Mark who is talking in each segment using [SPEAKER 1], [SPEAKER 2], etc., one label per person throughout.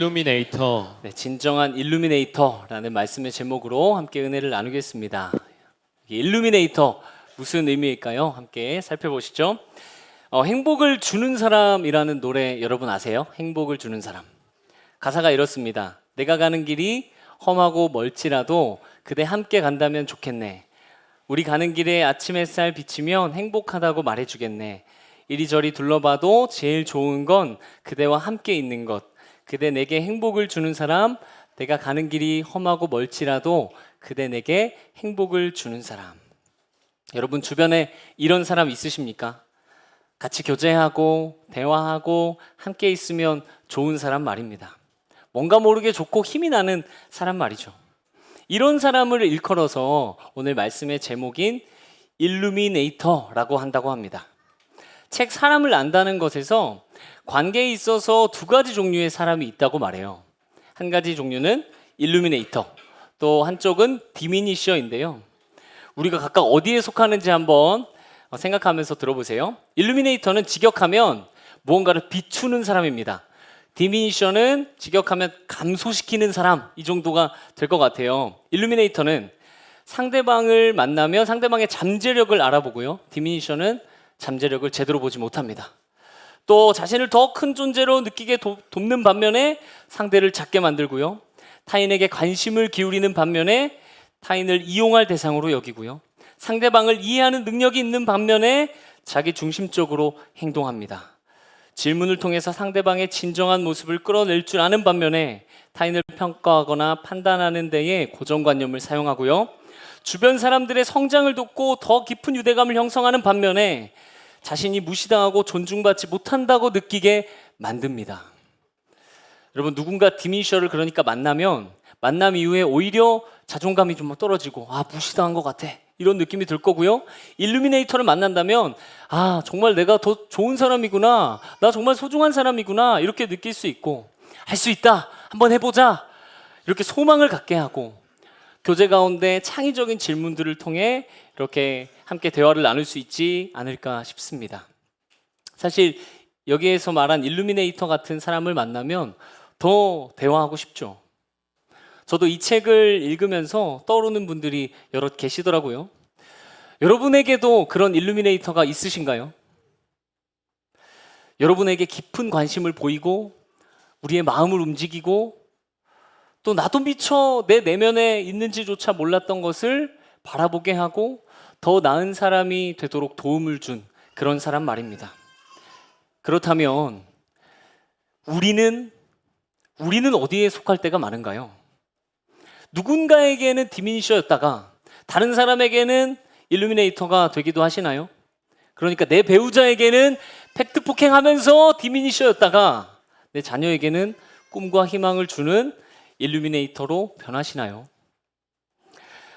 [SPEAKER 1] 일루미네이터.
[SPEAKER 2] 네, 진정한 일루미네이터라는 말씀의 제목으로 함께 은혜를 나누겠습니다. 일루미네이터 무슨 의미일까요? 함께 살펴보시죠. 행복을 주는 사람이라는 노래 여러분 아세요? 행복을 주는 사람. 가사가 이렇습니다. 내가 가는 길이 험하고 멀지라도 그대 함께 간다면 좋겠네. 우리 가는 길에 아침 햇살 비치면 행복하다고 말해주겠네. 이리저리 둘러봐도 제일 좋은 건 그대와 함께 있는 것. 그대 내게 행복을 주는 사람, 내가 가는 길이 험하고 멀지라도 그대 내게 행복을 주는 사람. 여러분 주변에 이런 사람 있으십니까? 같이 교제하고 대화하고 함께 있으면 좋은 사람 말입니다. 뭔가 모르게 좋고 힘이 나는 사람 말이죠. 이런 사람을 일컬어서 오늘 말씀의 제목인 일루미네이터라고 한다고 합니다. 책 사람을 안다는 것에서 관계에 있어서 두 가지 종류의 사람이 있다고 말해요. 한 가지 종류는 일루미네이터, 또 한쪽은 디미니셔인데요. 우리가 각각 어디에 속하는지 한번 생각하면서 들어보세요. 일루미네이터는 직역하면 무언가를 비추는 사람입니다. 디미니셔는 직역하면 감소시키는 사람, 이 정도가 될 것 같아요. 일루미네이터는 상대방을 만나면 상대방의 잠재력을 알아보고요. 디미니셔는 잠재력을 제대로 보지 못합니다. 또 자신을 더 큰 존재로 느끼게 돕는 반면에 상대를 작게 만들고요. 타인에게 관심을 기울이는 반면에 타인을 이용할 대상으로 여기고요. 상대방을 이해하는 능력이 있는 반면에 자기 중심적으로 행동합니다. 질문을 통해서 상대방의 진정한 모습을 끌어낼 줄 아는 반면에 타인을 평가하거나 판단하는 데에 고정관념을 사용하고요. 주변 사람들의 성장을 돕고 더 깊은 유대감을 형성하는 반면에 자신이 무시당하고 존중받지 못한다고 느끼게 만듭니다. 여러분 누군가 디미셔를 그러니까 만나면 만남 이후에 오히려 자존감이 좀 떨어지고 무시당한 것 같아 이런 느낌이 들 거고요. 일루미네이터를 만난다면 정말 내가 더 좋은 사람이구나, 나 정말 소중한 사람이구나 이렇게 느낄 수 있고 할 수 있다, 한번 해보자 이렇게 소망을 갖게 하고 교제 가운데 창의적인 질문들을 통해 이렇게 함께 대화를 나눌 수 있지 않을까 싶습니다. 사실 여기에서 말한 일루미네이터 같은 사람을 만나면 더 대화하고 싶죠. 저도 이 책을 읽으면서 떠오르는 분들이 여럿 계시더라고요. 여러분에게도 그런 일루미네이터가 있으신가요? 여러분에게 깊은 관심을 보이고 우리의 마음을 움직이고 또 나도 미처 내 내면에 있는지조차 몰랐던 것을 바라보게 하고 더 나은 사람이 되도록 도움을 준 그런 사람 말입니다. 그렇다면 우리는 어디에 속할 때가 많은가요? 누군가에게는 디미니셔였다가 다른 사람에게는 일루미네이터가 되기도 하시나요? 그러니까 내 배우자에게는 팩트 폭행하면서 디미니셔였다가 내 자녀에게는 꿈과 희망을 주는 일루미네이터로 변하시나요?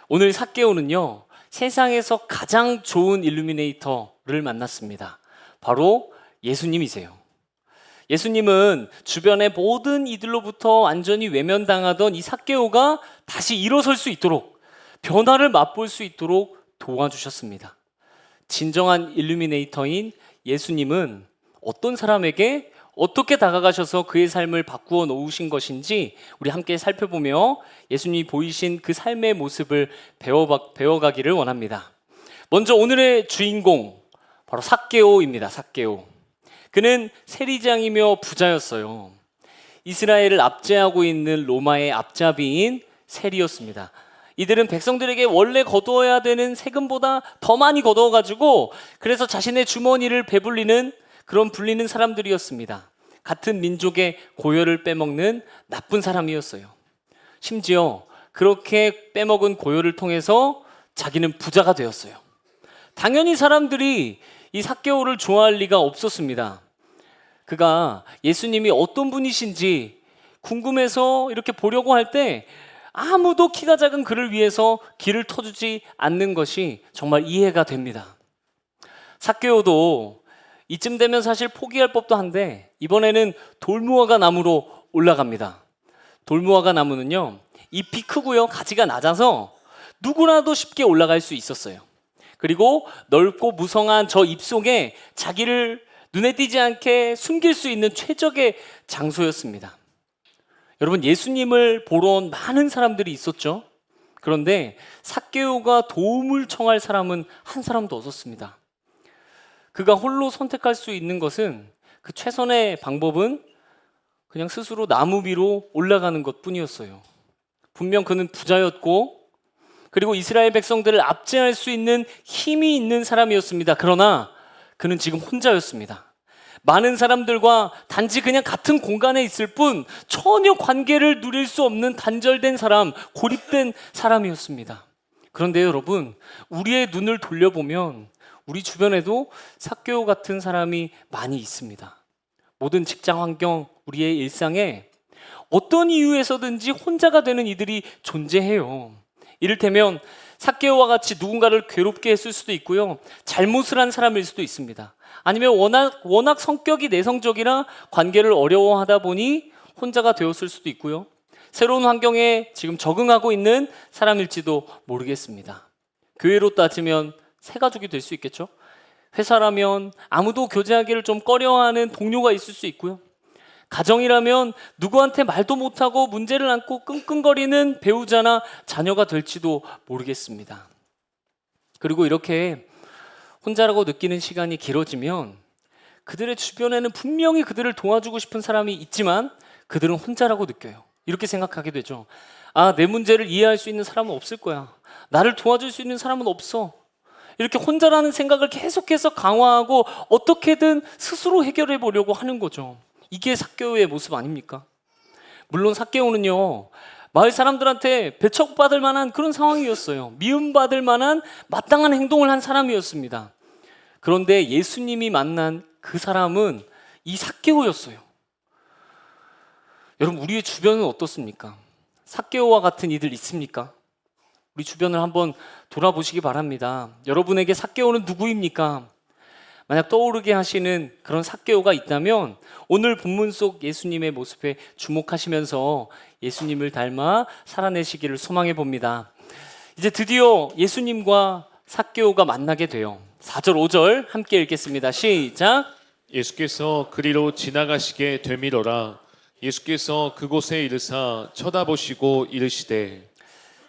[SPEAKER 2] 오늘 삭개오는요, 세상에서 가장 좋은 일루미네이터를 만났습니다. 바로 예수님이세요. 예수님은 주변의 모든 이들로부터 완전히 외면당하던 이 삭개오가 다시 일어설 수 있도록, 변화를 맛볼 수 있도록 도와주셨습니다. 진정한 일루미네이터인 예수님은 어떤 사람에게 어떻게 다가가셔서 그의 삶을 바꾸어 놓으신 것인지 우리 함께 살펴보며 예수님이 보이신 그 삶의 모습을 배워가기를 원합니다. 먼저 오늘의 주인공 바로 삭개오입니다. 삭개오. 그는 세리장이며 부자였어요. 이스라엘을 압제하고 있는 로마의 앞잡이인 세리였습니다. 이들은 백성들에게 원래 거두어야 되는 세금보다 더 많이 거두어가지고 그래서 자신의 주머니를 배불리는 그런 불리는 사람들이었습니다. 같은 민족의 고열을 빼먹는 나쁜 사람이었어요. 심지어 그렇게 빼먹은 고열을 통해서 자기는 부자가 되었어요. 당연히 사람들이 이 삭개오를 좋아할 리가 없었습니다. 그가 예수님이 어떤 분이신지 궁금해서 이렇게 보려고 할 때 아무도 키가 작은 그를 위해서 길을 터주지 않는 것이 정말 이해가 됩니다. 삭개오도 이쯤 되면 사실 포기할 법도 한데 이번에는 돌무화과 나무로 올라갑니다. 돌무화과 나무는요, 잎이 크고요, 가지가 낮아서 누구라도 쉽게 올라갈 수 있었어요. 그리고 넓고 무성한 저 잎 속에 자기를 눈에 띄지 않게 숨길 수 있는 최적의 장소였습니다. 여러분, 예수님을 보러 온 많은 사람들이 있었죠. 그런데 삭개오가 도움을 청할 사람은 한 사람도 없었습니다. 그가 홀로 선택할 수 있는 것은, 그 최선의 방법은 그냥 스스로 나무 위로 올라가는 것 뿐이었어요. 분명 그는 부자였고, 그리고 이스라엘 백성들을 압제할 수 있는 힘이 있는 사람이었습니다. 그러나 그는 지금 혼자였습니다. 많은 사람들과 단지 그냥 같은 공간에 있을 뿐 전혀 관계를 누릴 수 없는 단절된 사람, 고립된 사람이었습니다. 그런데 여러분, 우리의 눈을 돌려보면 우리 주변에도 삭개오 같은 사람이 많이 있습니다. 모든 직장 환경, 우리의 일상에 어떤 이유에서든지 혼자가 되는 이들이 존재해요. 이를테면 삭개오와 같이 누군가를 괴롭게 했을 수도 있고요, 잘못을 한 사람일 수도 있습니다. 아니면 워낙 성격이 내성적이라 관계를 어려워하다 보니 혼자가 되었을 수도 있고요, 새로운 환경에 지금 적응하고 있는 사람일지도 모르겠습니다. 교회로 따지면 새 가족이 될 수 있겠죠. 회사라면 아무도 교제하기를 좀 꺼려하는 동료가 있을 수 있고요, 가정이라면 누구한테 말도 못하고 문제를 안고 끙끙거리는 배우자나 자녀가 될지도 모르겠습니다. 그리고 이렇게 혼자라고 느끼는 시간이 길어지면 그들의 주변에는 분명히 그들을 도와주고 싶은 사람이 있지만 그들은 혼자라고 느껴요. 이렇게 생각하게 되죠. 아, 내 문제를 이해할 수 있는 사람은 없을 거야. 나를 도와줄 수 있는 사람은 없어. 이렇게 혼자라는 생각을 계속해서 강화하고 어떻게든 스스로 해결해 보려고 하는 거죠. 이게 삭개오의 모습 아닙니까? 물론 삭개오는요, 마을 사람들한테 배척받을 만한 그런 상황이었어요. 미움받을 만한 마땅한 행동을 한 사람이었습니다. 그런데 예수님이 만난 그 사람은 이 삭개오였어요. 여러분, 우리의 주변은 어떻습니까? 삭개오와 같은 이들 있습니까? 우리 주변을 한번 돌아보시기 바랍니다. 여러분에게 삭개오는 누구입니까? 만약 떠오르게 하시는 그런 삭개오가 있다면 오늘 본문 속 예수님의 모습에 주목하시면서 예수님을 닮아 살아내시기를 소망해 봅니다. 이제 드디어 예수님과 삭개오가 만나게 돼요. 4절 5절 함께 읽겠습니다. 시작.
[SPEAKER 1] 예수께서 그리로 지나가시게 되밀어라. 예수께서 그곳에 이르사 쳐다보시고 이르시되.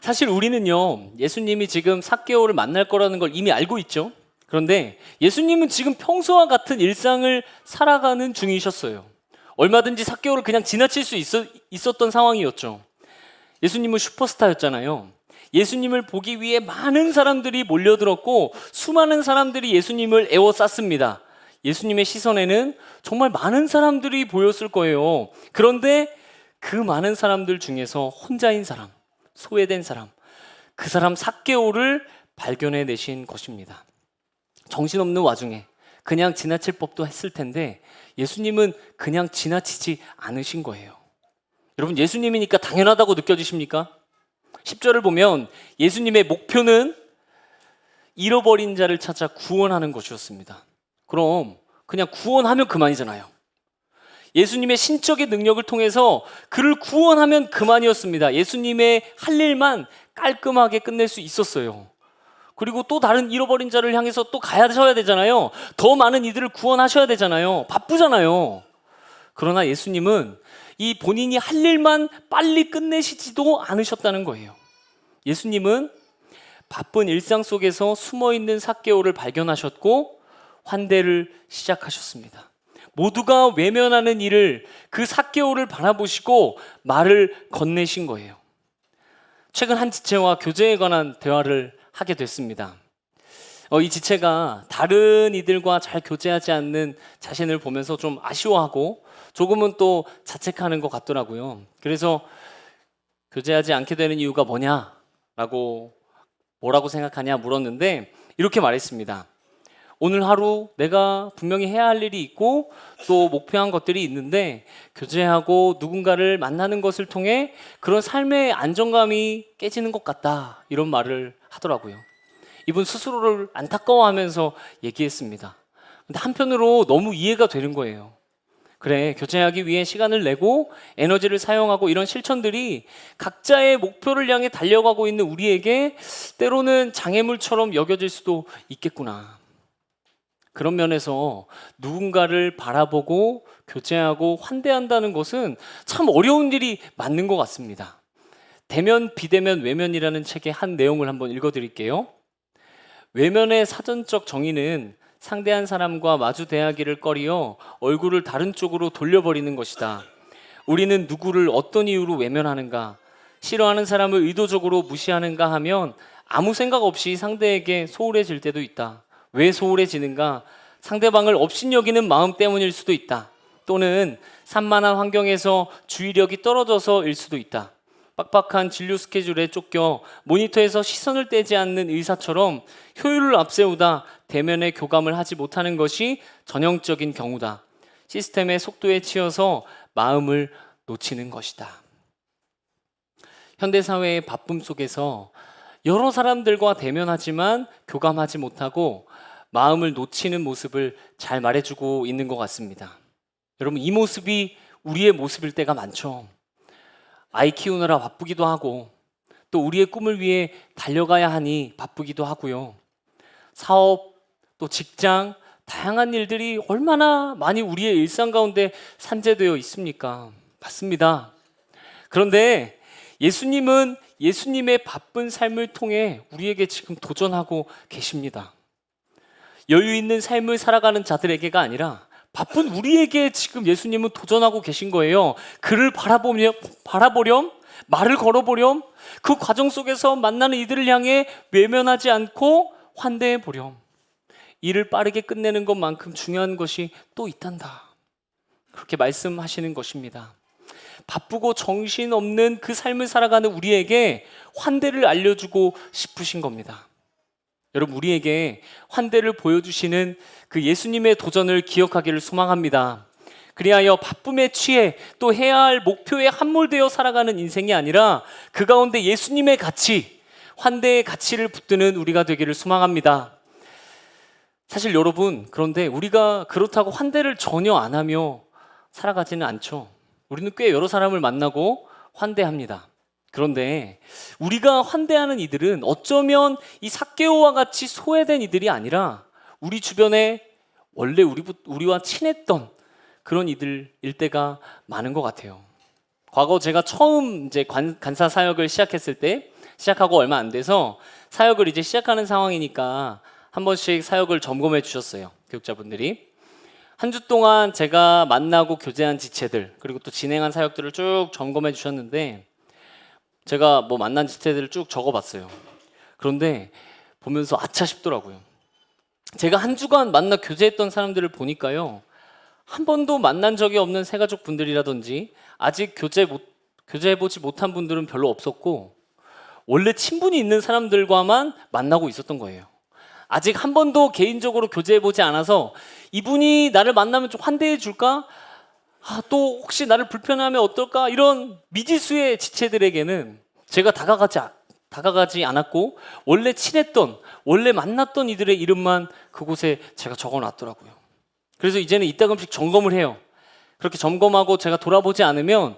[SPEAKER 2] 사실 우리는요, 예수님이 지금 삭개오를 만날 거라는 걸 이미 알고 있죠. 그런데 예수님은 지금 평소와 같은 일상을 살아가는 중이셨어요. 얼마든지 삭개오를 그냥 지나칠 수 있었던 상황이었죠. 예수님은 슈퍼스타였잖아요. 예수님을 보기 위해 많은 사람들이 몰려들었고 수많은 사람들이 예수님을 에워쌌습니다. 예수님의 시선에는 정말 많은 사람들이 보였을 거예요. 그런데 그 많은 사람들 중에서 혼자인 사람, 소외된 사람, 그 사람 삭개오를 발견해내신 것입니다. 정신없는 와중에 그냥 지나칠 법도 했을 텐데 예수님은 그냥 지나치지 않으신 거예요. 여러분, 예수님이니까 당연하다고 느껴지십니까? 10절을 보면 예수님의 목표는 잃어버린 자를 찾아 구원하는 것이었습니다. 그럼 그냥 구원하면 그만이잖아요. 예수님의 신적인 능력을 통해서 그를 구원하면 그만이었습니다. 예수님의 할 일만 깔끔하게 끝낼 수 있었어요. 그리고 또 다른 잃어버린 자를 향해서 또 가셔야 되잖아요. 더 많은 이들을 구원하셔야 되잖아요. 바쁘잖아요. 그러나 예수님은 이 본인이 할 일만 빨리 끝내시지도 않으셨다는 거예요. 예수님은 바쁜 일상 속에서 숨어있는 삭개오를 발견하셨고 환대를 시작하셨습니다. 모두가 외면하는 이를, 그 삭개오를 바라보시고 말을 건네신 거예요. 최근 한 지체와 교제에 관한 대화를 하게 됐습니다. 이 지체가 다른 이들과 잘 교제하지 않는 자신을 보면서 좀 아쉬워하고 조금은 또 자책하는 것 같더라고요. 그래서 교제하지 않게 되는 이유가 뭐라고 생각하냐 물었는데 이렇게 말했습니다. 오늘 하루 내가 분명히 해야 할 일이 있고 또 목표한 것들이 있는데 교제하고 누군가를 만나는 것을 통해 그런 삶의 안정감이 깨지는 것 같다, 이런 말을 하더라고요. 이분 스스로를 안타까워하면서 얘기했습니다. 근데 한편으로 너무 이해가 되는 거예요. 그래, 교제하기 위해 시간을 내고 에너지를 사용하고 이런 실천들이 각자의 목표를 향해 달려가고 있는 우리에게 때로는 장애물처럼 여겨질 수도 있겠구나. 그런 면에서 누군가를 바라보고 교제하고 환대한다는 것은 참 어려운 일이 맞는 것 같습니다. 대면, 비대면, 외면이라는 책의 한 내용을 한번 읽어드릴게요. 외면의 사전적 정의는 상대한 사람과 마주 대하기를 꺼리어 얼굴을 다른 쪽으로 돌려버리는 것이다. 우리는 누구를 어떤 이유로 외면하는가, 싫어하는 사람을 의도적으로 무시하는가 하면 아무 생각 없이 상대에게 소홀해질 때도 있다. 왜 소홀해지는가? 상대방을 업신여기는 마음 때문일 수도 있다. 또는 산만한 환경에서 주의력이 떨어져서일 수도 있다. 빡빡한 진료 스케줄에 쫓겨 모니터에서 시선을 떼지 않는 의사처럼 효율을 앞세우다 대면에 교감을 하지 못하는 것이 전형적인 경우다. 시스템의 속도에 치여서 마음을 놓치는 것이다. 현대사회의 바쁨 속에서 여러 사람들과 대면하지만 교감하지 못하고 마음을 놓치는 모습을 잘 말해주고 있는 것 같습니다. 여러분, 이 모습이 우리의 모습일 때가 많죠. 아이 키우느라 바쁘기도 하고 또 우리의 꿈을 위해 달려가야 하니 바쁘기도 하고요. 사업, 또 직장, 다양한 일들이 얼마나 많이 우리의 일상 가운데 산재되어 있습니까? 맞습니다. 그런데 예수님은 예수님의 바쁜 삶을 통해 우리에게 지금 도전하고 계십니다. 여유 있는 삶을 살아가는 자들에게가 아니라 바쁜 우리에게 지금 예수님은 도전하고 계신 거예요. 그를 바라보렴, 말을 걸어보렴, 그 과정 속에서 만나는 이들을 향해 외면하지 않고 환대해 보렴. 일을 빠르게 끝내는 것만큼 중요한 것이 또 있단다. 그렇게 말씀하시는 것입니다. 바쁘고 정신없는 그 삶을 살아가는 우리에게 환대를 알려주고 싶으신 겁니다. 여러분, 우리에게 환대를 보여주시는 그 예수님의 도전을 기억하기를 소망합니다. 그리하여 바쁨에 취해 또 해야 할 목표에 함몰되어 살아가는 인생이 아니라 그 가운데 예수님의 가치, 환대의 가치를 붙드는 우리가 되기를 소망합니다. 사실 여러분, 그런데 우리가 그렇다고 환대를 전혀 안 하며 살아가지는 않죠. 우리는 꽤 여러 사람을 만나고 환대합니다. 그런데 우리가 환대하는 이들은 어쩌면 이 삭개오와 같이 소외된 이들이 아니라 우리 주변에 원래 우리와 친했던 그런 이들일 때가 많은 것 같아요. 과거 제가 처음 이제 간사 사역을 시작하고 얼마 안 돼서 사역을 이제 시작하는 상황이니까 한 번씩 사역을 점검해 주셨어요. 교육자분들이. 한 주 동안 제가 만나고 교제한 지체들, 그리고 또 진행한 사역들을 쭉 점검해 주셨는데 제가 뭐 만난 지체들을 쭉 적어봤어요. 그런데 보면서 아차 싶더라고요. 제가 한 주간 만나 교제했던 사람들을 보니까요, 한 번도 만난 적이 없는 새가족 분들이라든지 아직 교제해보지 못한 분들은 별로 없었고 원래 친분이 있는 사람들과만 만나고 있었던 거예요. 아직 한 번도 개인적으로 교제해보지 않아서 이분이 나를 만나면 좀 환대해 줄까? 또 혹시 나를 불편해하면 어떨까? 이런 미지수의 지체들에게는 제가 다가가지 않았고 원래 친했던, 원래 만났던 이들의 이름만 그곳에 제가 적어놨더라고요. 그래서 이제는 이따금씩 점검을 해요. 그렇게 점검하고 제가 돌아보지 않으면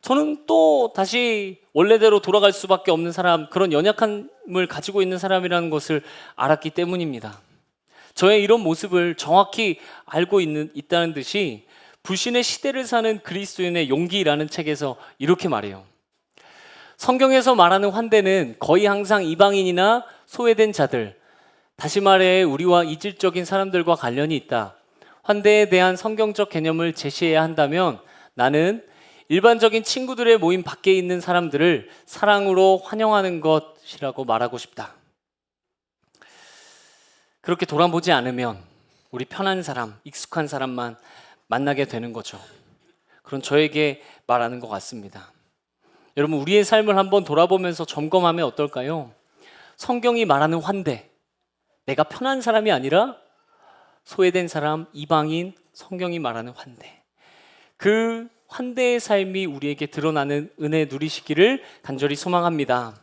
[SPEAKER 2] 저는 또 다시 원래대로 돌아갈 수밖에 없는 사람, 그런 연약함을 가지고 있는 사람이라는 것을 알았기 때문입니다. 저의 이런 모습을 정확히 알고 있다는 듯이 불신의 시대를 사는 그리스도인의 용기라는 책에서 이렇게 말해요. 성경에서 말하는 환대는 거의 항상 이방인이나 소외된 자들, 다시 말해 우리와 이질적인 사람들과 관련이 있다. 환대에 대한 성경적 개념을 제시해야 한다면 나는 일반적인 친구들의 모임 밖에 있는 사람들을 사랑으로 환영하는 것이라고 말하고 싶다. 그렇게 돌아보지 않으면 우리 편한 사람, 익숙한 사람만 만나게 되는 거죠. 그런 저에게 말하는 것 같습니다. 여러분, 우리의 삶을 한번 돌아보면서 점검하면 어떨까요? 성경이 말하는 환대, 내가 편한 사람이 아니라 소외된 사람, 이방인, 성경이 말하는 환대, 그 환대의 삶이 우리에게 드러나는 은혜 누리시기를 간절히 소망합니다.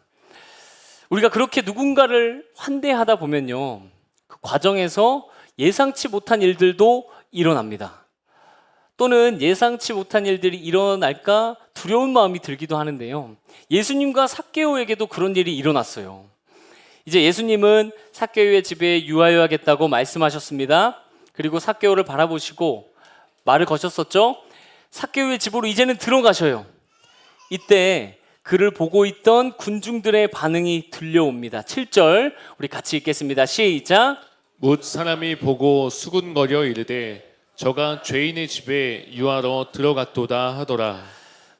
[SPEAKER 2] 우리가 그렇게 누군가를 환대하다 보면요, 그 과정에서 예상치 못한 일들도 일어납니다. 또는 예상치 못한 일들이 일어날까 두려운 마음이 들기도 하는데요, 예수님과 삭개오에게도 그런 일이 일어났어요. 이제 예수님은 삭개오의 집에 유하여야겠다고 말씀하셨습니다. 그리고 삭개오를 바라보시고 말을 거셨었죠. 삭개오의 집으로 이제는 들어가셔요. 이때 그를 보고 있던 군중들의 반응이 들려옵니다. 7절 우리 같이 읽겠습니다. 시작.
[SPEAKER 1] 뭇 사람이 보고 수군거려 이르되 저가 죄인의 집에 유하러 들어갔도다 하더라.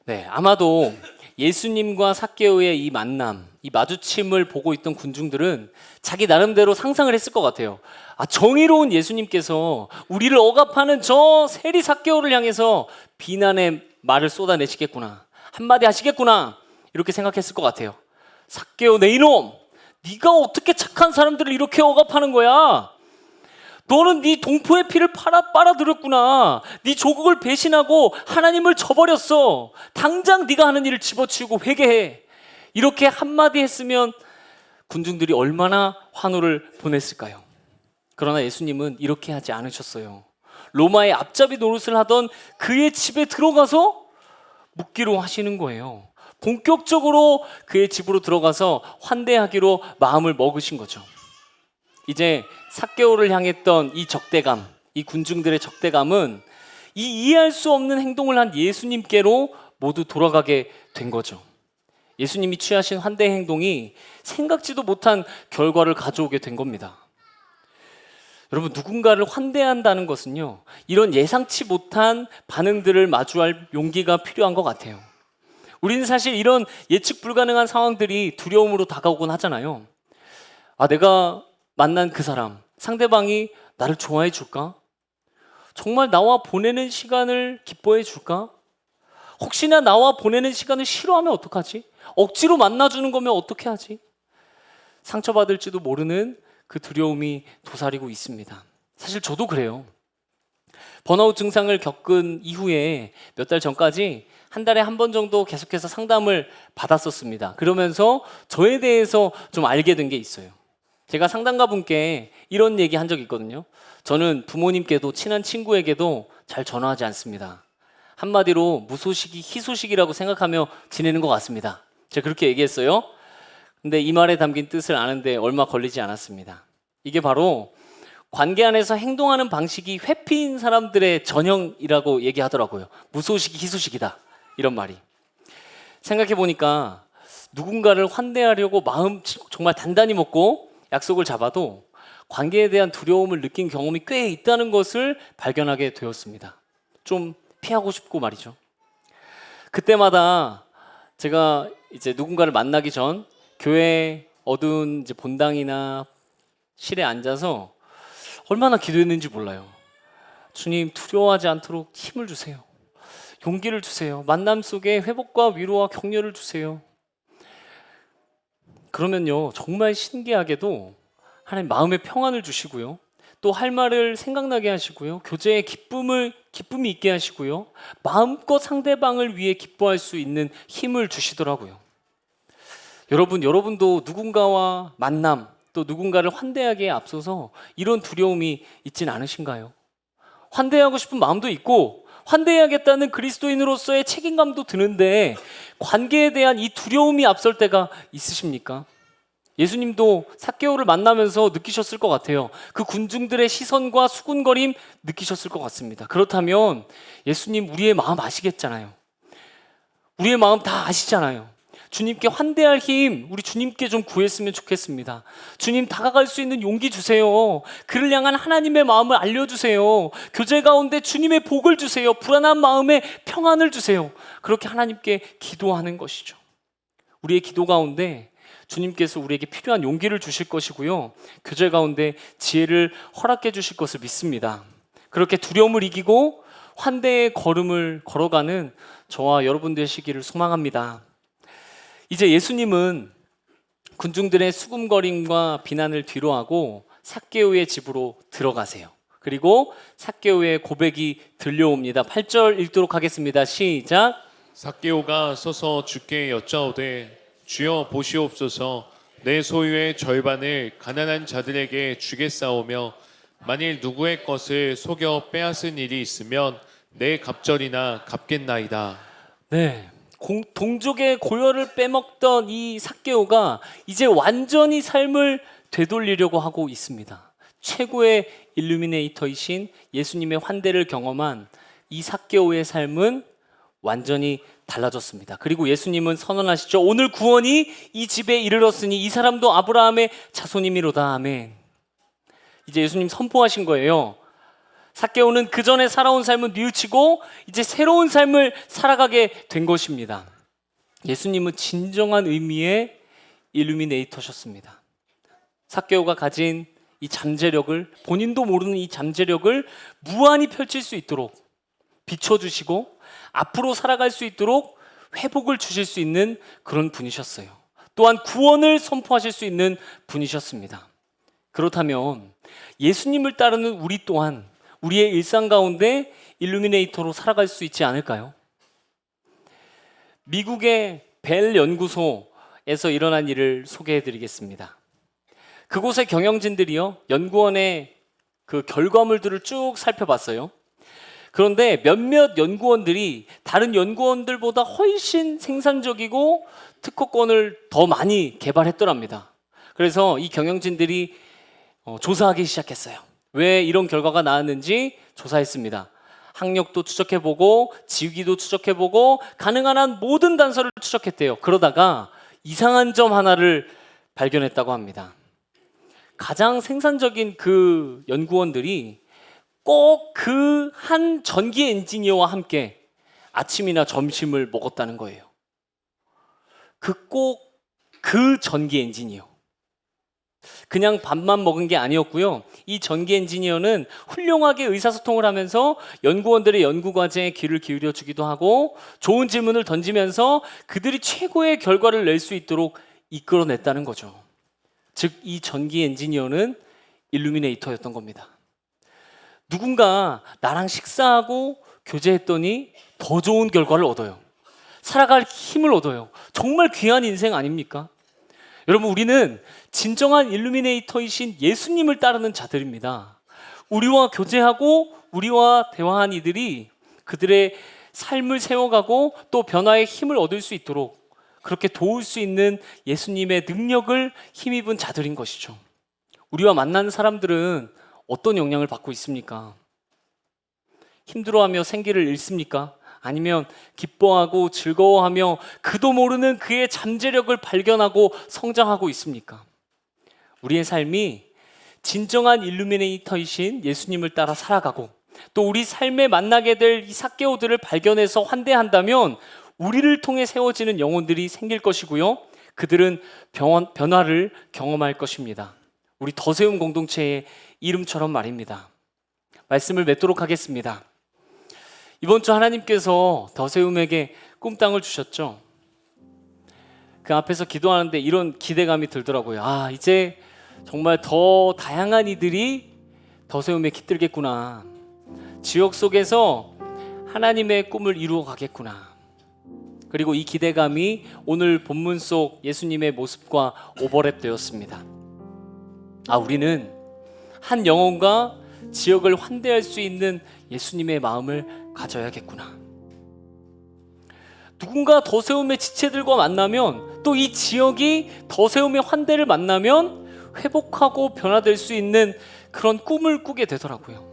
[SPEAKER 2] 네, 아마도 예수님과 삭개오의 이 만남, 이 마주침을 보고 있던 군중들은 자기 나름대로 상상을 했을 것 같아요. 아, 정의로운 예수님께서 우리를 억압하는 저 세리 삭개오를 향해서 비난의 말을 쏟아내시겠구나, 한마디 하시겠구나, 이렇게 생각했을 것 같아요. 삭개오 내 이놈, 네가 어떻게 착한 사람들을 이렇게 억압하는 거야? 너는 네 동포의 피를 빨아들였구나. 네 조국을 배신하고 하나님을 저버렸어. 당장 네가 하는 일을 집어치우고 회개해. 이렇게 한마디 했으면 군중들이 얼마나 환호를 보냈을까요? 그러나 예수님은 이렇게 하지 않으셨어요. 로마의 앞잡이 노릇을 하던 그의 집에 들어가서 묵기로 하시는 거예요. 본격적으로 그의 집으로 들어가서 환대하기로 마음을 먹으신 거죠. 이제 삭개오를 향했던 이 적대감, 이 군중들의 적대감은 이 이해할 수 없는 행동을 한 예수님께로 모두 돌아가게 된 거죠. 예수님이 취하신 환대 행동이 생각지도 못한 결과를 가져오게 된 겁니다. 여러분, 누군가를 환대한다는 것은요, 이런 예상치 못한 반응들을 마주할 용기가 필요한 것 같아요. 우리는 사실 이런 예측 불가능한 상황들이 두려움으로 다가오곤 하잖아요. 아, 내가 만난 그 사람, 상대방이 나를 좋아해 줄까? 정말 나와 보내는 시간을 기뻐해 줄까? 혹시나 나와 보내는 시간을 싫어하면 어떡하지? 억지로 만나주는 거면 어떻게 하지? 상처받을지도 모르는 그 두려움이 도사리고 있습니다. 사실 저도 그래요. 번아웃 증상을 겪은 이후에 몇 달 전까지 한 달에 한 번 정도 계속해서 상담을 받았었습니다. 그러면서 저에 대해서 좀 알게 된 게 있어요. 제가 상담가 분께 이런 얘기 한 적이 있거든요. 저는 부모님께도 친한 친구에게도 잘 전화하지 않습니다. 한마디로 무소식이 희소식이라고 생각하며 지내는 것 같습니다. 제가 그렇게 얘기했어요. 근데 이 말에 담긴 뜻을 아는데 얼마 걸리지 않았습니다. 이게 바로 관계 안에서 행동하는 방식이 회피인 사람들의 전형이라고 얘기하더라고요. 무소식이 희소식이다, 이런 말이. 생각해 보니까 누군가를 환대하려고 마음 정말 단단히 먹고 약속을 잡아도 관계에 대한 두려움을 느낀 경험이 꽤 있다는 것을 발견하게 되었습니다. 좀 피하고 싶고 말이죠. 그때마다 제가 이제 누군가를 만나기 전 교회 어두운 이제 본당이나 실에 앉아서 얼마나 기도했는지 몰라요. 주님, 두려워하지 않도록 힘을 주세요. 용기를 주세요. 만남 속에 회복과 위로와 격려를 주세요. 그러면요, 정말 신기하게도 하나님 마음의 평안을 주시고요, 또 할 말을 생각나게 하시고요, 교제에 기쁨이 있게 하시고요, 마음껏 상대방을 위해 기뻐할 수 있는 힘을 주시더라고요. 여러분도 누군가와 만남, 또 누군가를 환대하기에 앞서서 이런 두려움이 있진 않으신가요? 환대하고 싶은 마음도 있고 환대해야겠다는 그리스도인으로서의 책임감도 드는데 관계에 대한 이 두려움이 앞설 때가 있으십니까? 예수님도 삭개오를 만나면서 느끼셨을 것 같아요. 그 군중들의 시선과 수군거림 느끼셨을 것 같습니다. 그렇다면 예수님 우리의 마음 아시겠잖아요. 우리의 마음 다 아시잖아요. 주님께 환대할 힘 우리 주님께 좀 구했으면 좋겠습니다. 주님, 다가갈 수 있는 용기 주세요. 그를 향한 하나님의 마음을 알려주세요. 교제 가운데 주님의 복을 주세요. 불안한 마음에 평안을 주세요. 그렇게 하나님께 기도하는 것이죠. 우리의 기도 가운데 주님께서 우리에게 필요한 용기를 주실 것이고요, 교제 가운데 지혜를 허락해 주실 것을 믿습니다. 그렇게 두려움을 이기고 환대의 걸음을 걸어가는 저와 여러분 되시기를 소망합니다. 이제 예수님은 군중들의 수군거림과 비난을 뒤로하고 삭개오의 집으로 들어가세요. 그리고 삭개오의 고백이 들려옵니다. 8절 읽도록 하겠습니다. 시작.
[SPEAKER 1] 삭개오가 서서 주께 여짜오되 주여 보시옵소서, 내 소유의 절반을 가난한 자들에게 주겠사오며 만일 누구의 것을 속여 빼앗은 일이 있으면 내 갑절이나 갚겠나이다.
[SPEAKER 2] 네, 동족의 고열을 빼먹던 이 삭개오가 이제 완전히 삶을 되돌리려고 하고 있습니다. 최고의 일루미네이터이신 예수님의 환대를 경험한 이 삭개오의 삶은 완전히 달라졌습니다. 그리고 예수님은 선언하시죠. 오늘 구원이 이 집에 이르렀으니 이 사람도 아브라함의 자손이미로다. 아멘. 이제 예수님 선포하신 거예요. 삭개오는 그 전에 살아온 삶은 뉘우치고 이제 새로운 삶을 살아가게 된 것입니다. 예수님은 진정한 의미의 일루미네이터셨습니다. 삭개오가 가진 이 잠재력을, 본인도 모르는 이 잠재력을 무한히 펼칠 수 있도록 비춰주시고 앞으로 살아갈 수 있도록 회복을 주실 수 있는 그런 분이셨어요. 또한 구원을 선포하실 수 있는 분이셨습니다. 그렇다면 예수님을 따르는 우리 또한 우리의 일상 가운데 일루미네이터로 살아갈 수 있지 않을까요? 미국의 벨 연구소에서 일어난 일을 소개해 드리겠습니다. 그곳의 경영진들이요, 연구원의 그 결과물들을 쭉 살펴봤어요. 그런데 몇몇 연구원들이 다른 연구원들보다 훨씬 생산적이고 특허권을 더 많이 개발했더랍니다. 그래서 이 경영진들이 조사하기 시작했어요. 왜 이런 결과가 나왔는지 조사했습니다. 학력도 추적해보고 직위도 추적해보고 가능한 한 모든 단서를 추적했대요. 그러다가 이상한 점 하나를 발견했다고 합니다. 가장 생산적인 그 연구원들이 꼭 그 한 전기 엔지니어와 함께 아침이나 점심을 먹었다는 거예요. 그 전기 엔지니어. 그냥 밥만 먹은 게 아니었고요. 이 전기 엔지니어는 훌륭하게 의사소통을 하면서 연구원들의 연구과제에 귀를 기울여 주기도 하고 좋은 질문을 던지면서 그들이 최고의 결과를 낼 수 있도록 이끌어냈다는 거죠. 즉, 이 전기 엔지니어는 일루미네이터였던 겁니다. 누군가 나랑 식사하고 교제했더니 더 좋은 결과를 얻어요. 살아갈 힘을 얻어요. 정말 귀한 인생 아닙니까? 여러분, 우리는 진정한 일루미네이터이신 예수님을 따르는 자들입니다. 우리와 교제하고 우리와 대화한 이들이 그들의 삶을 세워가고 또 변화의 힘을 얻을 수 있도록 그렇게 도울 수 있는 예수님의 능력을 힘입은 자들인 것이죠. 우리와 만나는 사람들은 어떤 영향을 받고 있습니까? 힘들어하며 생기를 잃습니까? 아니면 기뻐하고 즐거워하며 그도 모르는 그의 잠재력을 발견하고 성장하고 있습니까? 우리의 삶이 진정한 일루미네이터이신 예수님을 따라 살아가고 또 우리 삶에 만나게 될 이 삭개오들을 발견해서 환대한다면 우리를 통해 세워지는 영혼들이 생길 것이고요. 그들은 변화를 경험할 것입니다. 우리 더세움 공동체의 이름처럼 말입니다. 말씀을 맺도록 하겠습니다. 이번 주 하나님께서 더세움에게 꿈땅을 주셨죠. 그 앞에서 기도하는데 이런 기대감이 들더라고요. 이제 정말 더 다양한 이들이 더세움에 깃들겠구나. 지역 속에서 하나님의 꿈을 이루어 가겠구나. 그리고 이 기대감이 오늘 본문 속 예수님의 모습과 오버랩 되었습니다. 우리는 한 영혼과 지역을 환대할 수 있는 예수님의 마음을 가져야겠구나. 누군가 더세움의 지체들과 만나면 또 이 지역이 더세움의 환대를 만나면 회복하고 변화될 수 있는 그런 꿈을 꾸게 되더라고요.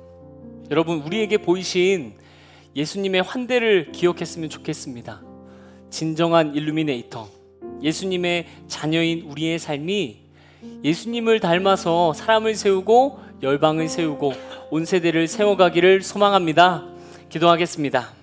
[SPEAKER 2] 여러분, 우리에게 보이신 예수님의 환대를 기억했으면 좋겠습니다. 진정한 일루미네이터, 예수님의 자녀인 우리의 삶이 예수님을 닮아서 사람을 세우고 열방을 세우고 온 세대를 세워가기를 소망합니다. 기도하겠습니다.